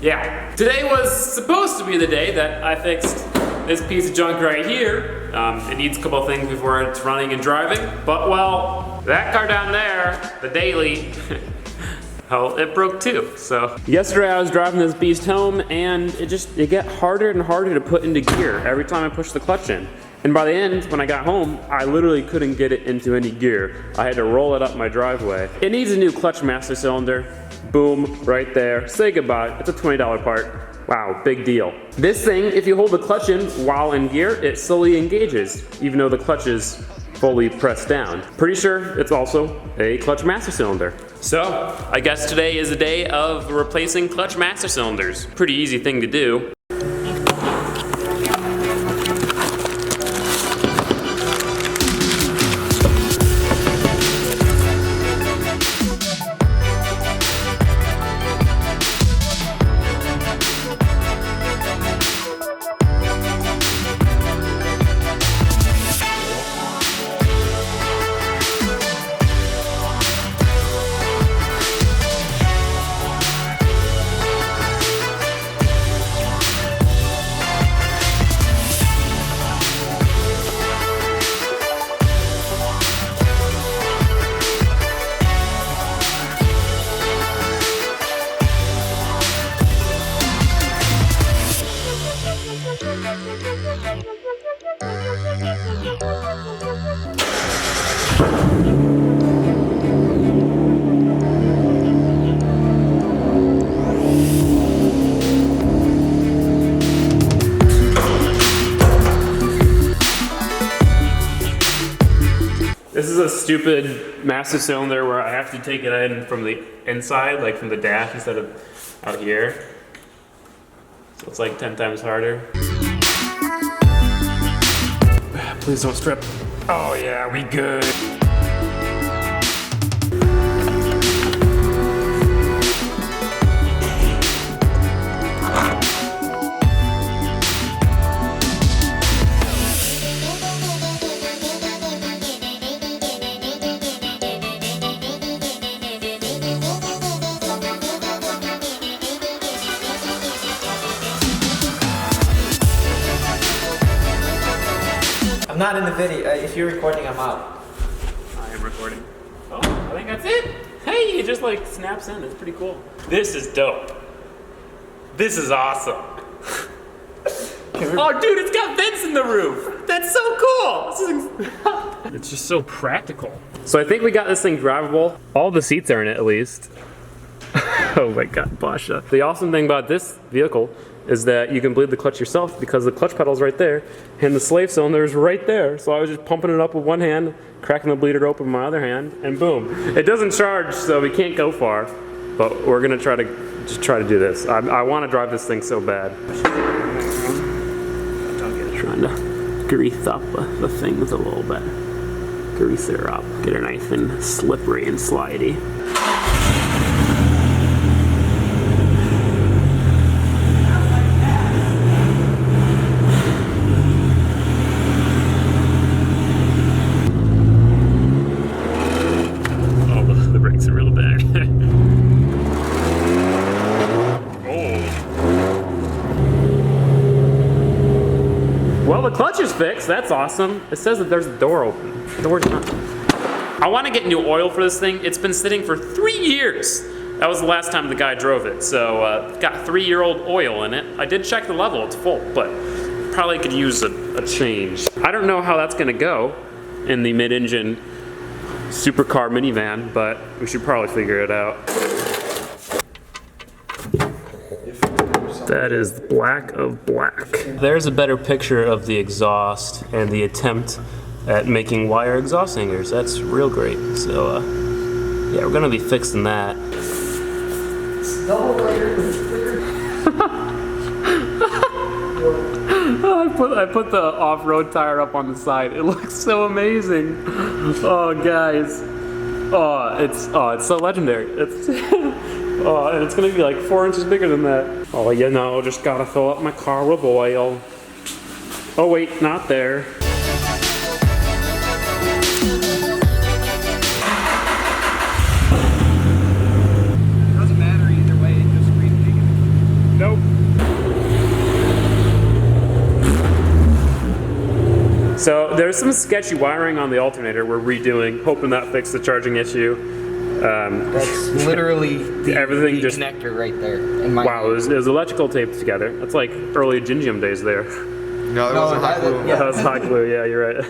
Yeah, today was supposed to be the day that I fixed this piece of junk right here. It needs a couple of things before it's running and driving, but well, that car down there, the daily, well, it broke too, so. Yesterday I was driving this beast home and it got harder and harder to put into gear every time I pushed the clutch in. And by the end, when I got home, I literally couldn't get it into any gear. I had to roll it up my driveway. It needs a new clutch master cylinder. Boom, right there. Say goodbye. It's a $20 part. Wow, big deal. This thing, if you hold the clutch in while in gear, it slowly engages, even though the clutch is fully pressed down. Pretty sure it's also a clutch master cylinder. So, I guess today is a day of replacing clutch master cylinders. Pretty easy thing to do. This is a stupid master cylinder where I have to take it in from the inside, like from the dash instead of out here. So it's like 10 times harder. Please don't strip. Oh yeah, we good. I'm not in the video. If you're recording, I'm out. I am recording. Oh, I think that's it. Hey, it just like snaps in. It's pretty cool. This is dope. This is awesome. Oh, dude, it's got vents in the roof. That's so cool. It's just so practical. So I think we got this thing drivable. All the seats are in it, at least. Oh my God, Basha. The awesome thing about this vehicle is that you can bleed the clutch yourself because the clutch pedal's right there and the slave cylinder is right there. So I was just pumping it up with one hand, cracking the bleeder open with my other hand, and boom. It doesn't charge, so we can't go far, but we're gonna try to do this. I wanna drive this thing so bad. Trying to grease up the things a little bit. Grease her up, get her nice and slippery and slidey. Well, the clutch is fixed. That's awesome. It says that there's a door open. The door's not. I want to get new oil for this thing. It's been sitting for 3 years. That was the last time the guy drove it. So it's got 3-year-old oil in it. I did check the level. It's full, but probably could use a change. I don't know how that's going to go in the mid-engine supercar minivan, but we should probably figure it out. That is black of black. There's a better picture of the exhaust and the attempt at making wire exhaust hangers. That's real great. So, yeah, we're gonna be fixing that. It's double layered with clear. I put the off-road tire up on the side. It looks so amazing. Oh, guys. Oh, it's so legendary. It's oh, and it's gonna be like 4 inches bigger than that. Oh, you know, just gotta fill up my car with oil. Oh wait, not there. Doesn't So there's some sketchy wiring on the alternator we're redoing, hoping that fixes the charging issue. That's literally the connector right there. In my wow, it was electrical taped together. That's like early Gingium days there. No, it wasn't hot glue. Yeah. That was hot glue, yeah, you're right.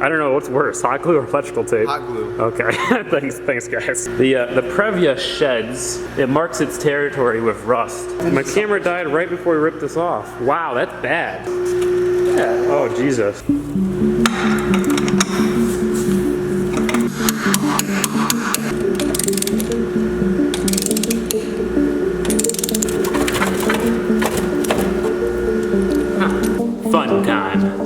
I don't know what's worse, hot glue or electrical tape? Hot glue. Okay, thanks guys. The Previa sheds, it marks its territory with rust. My camera died right before we ripped this off. Wow, that's bad. Yeah. Oh, Jesus. Fun time.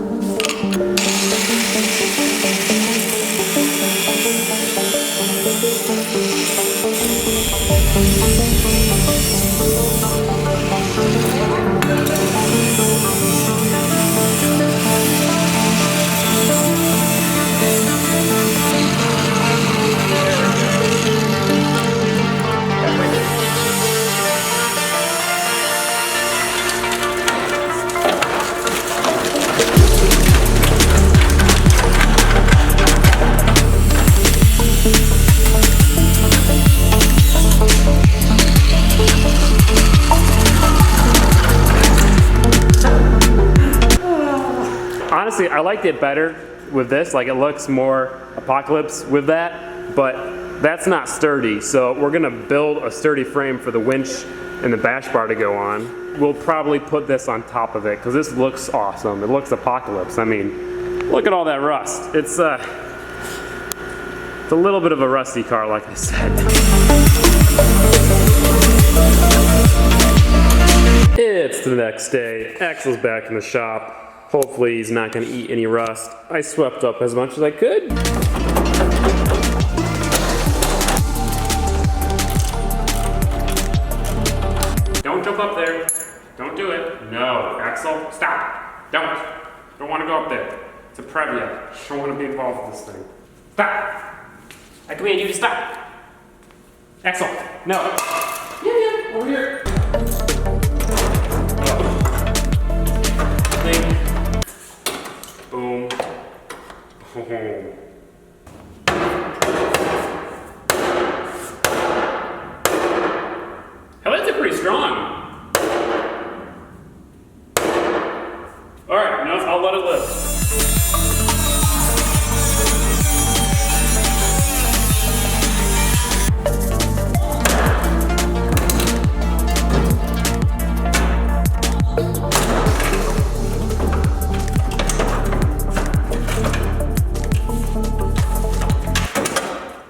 Honestly, I liked it better with this. Like, it looks more apocalypse with that, but that's not sturdy. So we're gonna build a sturdy frame for the winch and the bash bar to go on. We'll probably put this on top of it because this looks awesome. It looks apocalypse. I mean, look at all that rust. It's a little bit of a rusty car, like I said. It's the next day. Axel's back in the shop. Hopefully he's not gonna eat any rust. I swept up as much as I could. Don't jump up there. Don't do it. No, Axel, stop. Don't wanna go up there. It's a Previa. Don't wanna be involved with this thing. Stop. I command you to stop. Axel, no. Yeah, over here. Boom. Boom. Headlights are pretty strong. Alright, now I'll let it live.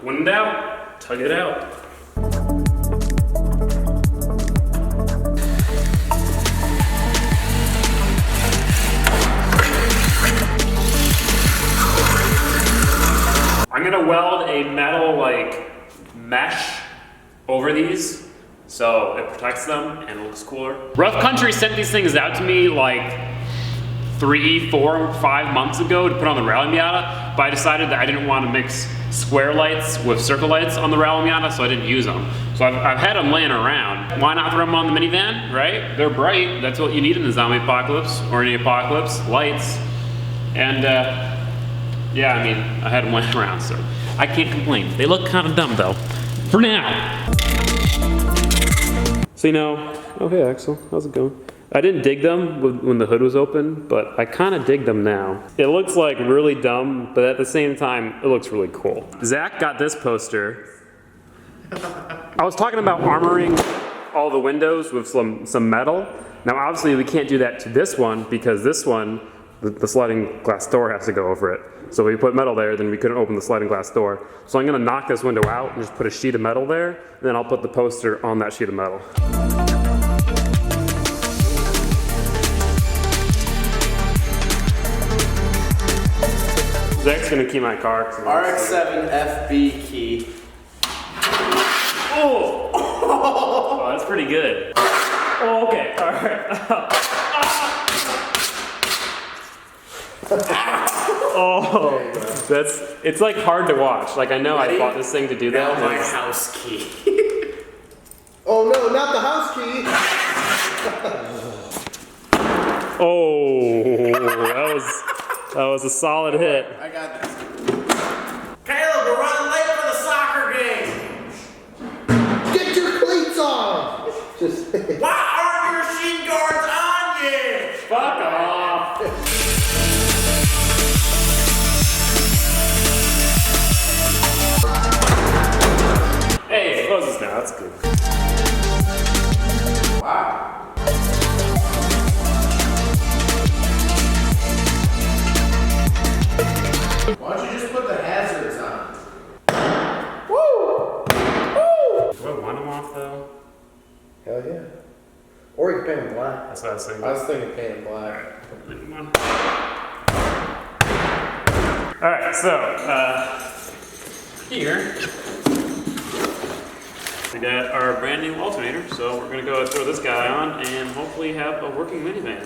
Wind out, tug it out. I'm gonna weld a metal mesh over these so it protects them and it looks cooler. Rough Country sent these things out to me like 3, 4, 5 months ago to put on the Rally Miata, but I decided that I didn't want to mix square lights with circle lights on the Rally Miata, so I didn't use them. So I've had them laying around. Why not throw them on the minivan, right? They're bright. That's what you need in the zombie apocalypse or any apocalypse, lights. And yeah, I mean, I had them laying around, so I can't complain. They look kind of dumb though, for now. So oh hey Axel, how's it going? I didn't dig them when the hood was open, but I kind of dig them now. It looks like really dumb, but at the same time, it looks really cool. Zach got this poster. I was talking about armoring all the windows with some metal. Now obviously we can't do that to this one because this one, the sliding glass door has to go over it. So we put metal there, then we couldn't open the sliding glass door. So I'm gonna knock this window out and just put a sheet of metal there, and then I'll put the poster on that sheet of metal. Zach's gonna key my car. RX-7 FB key. Oh! Oh, that's pretty good. Oh, okay, alright. Oh, it's like hard to watch. Like I know I bought this thing to do that. Now my house key. Oh no, not the house key! Oh, That was a solid hit. I got this. Caleb, we're running late for the soccer game. Get your cleats on! Just Why aren't your shin guards on yet? Fuck off. Hey, it closes now. That's good. Wow. Why don't you just put the hazards on? woo! Woo! Do I want them off though? Hell yeah. Or you can paint them black. That's what I was thinking. I was thinking paint them black. Alright, so, here, we got our brand new alternator, so we're gonna go throw this guy on and hopefully have a working minivan.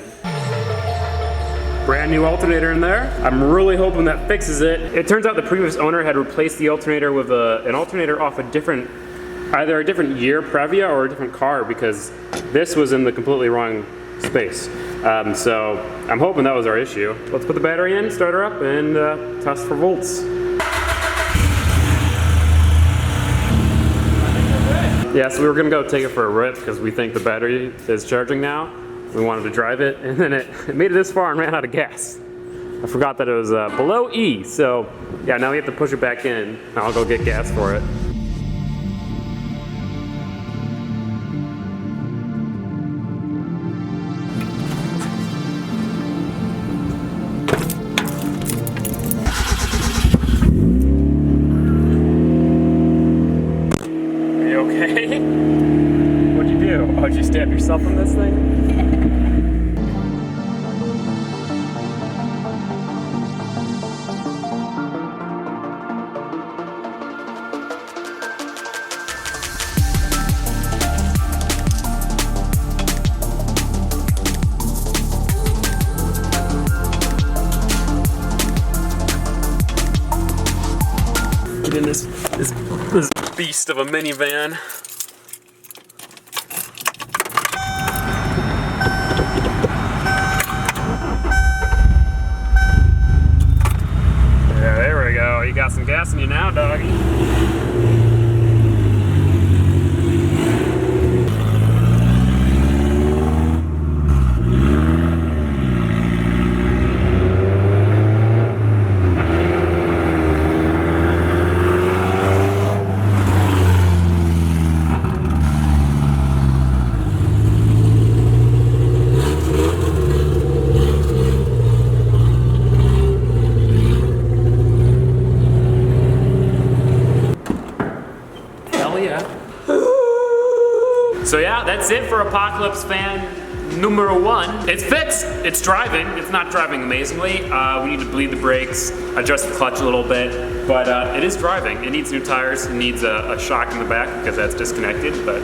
Brand new alternator in there. I'm really hoping that fixes it. It turns out the previous owner had replaced the alternator with an alternator off a different, either a different year Previa or a different car, because this was in the completely wrong space. So I'm hoping that was our issue. Let's put the battery in, start her up, and test for volts. Yeah, so we were gonna go take it for a rip because we think the battery is charging now. We wanted to drive it, and then it made it this far and ran out of gas. I forgot that it was below E, so yeah, now we have to push it back in. I'll go get gas for it. Okay. What'd you do? Oh, did you stab yourself on this thing? Get in this beast of a minivan. Yeah, there we go. You got some gas in you now, doggy. So yeah, that's it for Apocalypse fan numero 1. It's fixed, it's driving. It's not driving amazingly. We need to bleed the brakes, adjust the clutch a little bit, but it is driving. It needs new tires, it needs a shock in the back because that's disconnected, but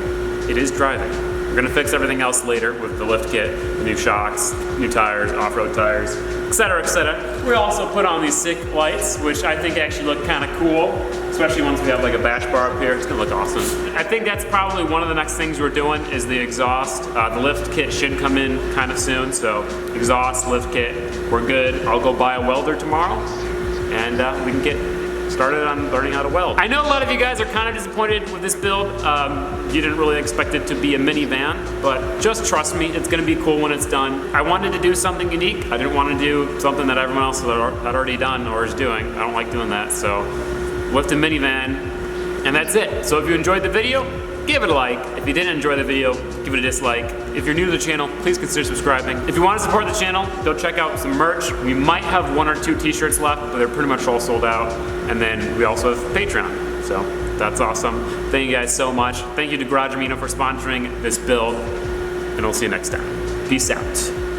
it is driving. We're gonna fix everything else later with the lift kit, the new shocks, new tires, off-road tires, etc., etc. We also put on these sick lights, which I think actually look kind of cool, especially once we have like a bash bar up here. It's gonna look awesome. I think that's probably one of the next things we're doing is the exhaust. The lift kit should come in kind of soon, so exhaust, lift kit, we're good. I'll go buy a welder tomorrow, and we can get started on learning how to weld. I know a lot of you guys are kind of disappointed with this build. You didn't really expect it to be a minivan, but just trust me, it's gonna be cool when it's done. I wanted to do something unique. I didn't want to do something that everyone else had already done or is doing. I don't like doing that, so lift a minivan, and that's it. So if you enjoyed the video, give it a like. If you didn't enjoy the video, give it a dislike. If you're new to the channel, please consider subscribing. If you want to support the channel, go check out some merch. We might have 1 or 2 t-shirts left, but they're pretty much all sold out. And then we also have Patreon, so that's awesome. Thank you guys so much. Thank you to Garage Amino for sponsoring this build, and we'll see you next time. Peace out.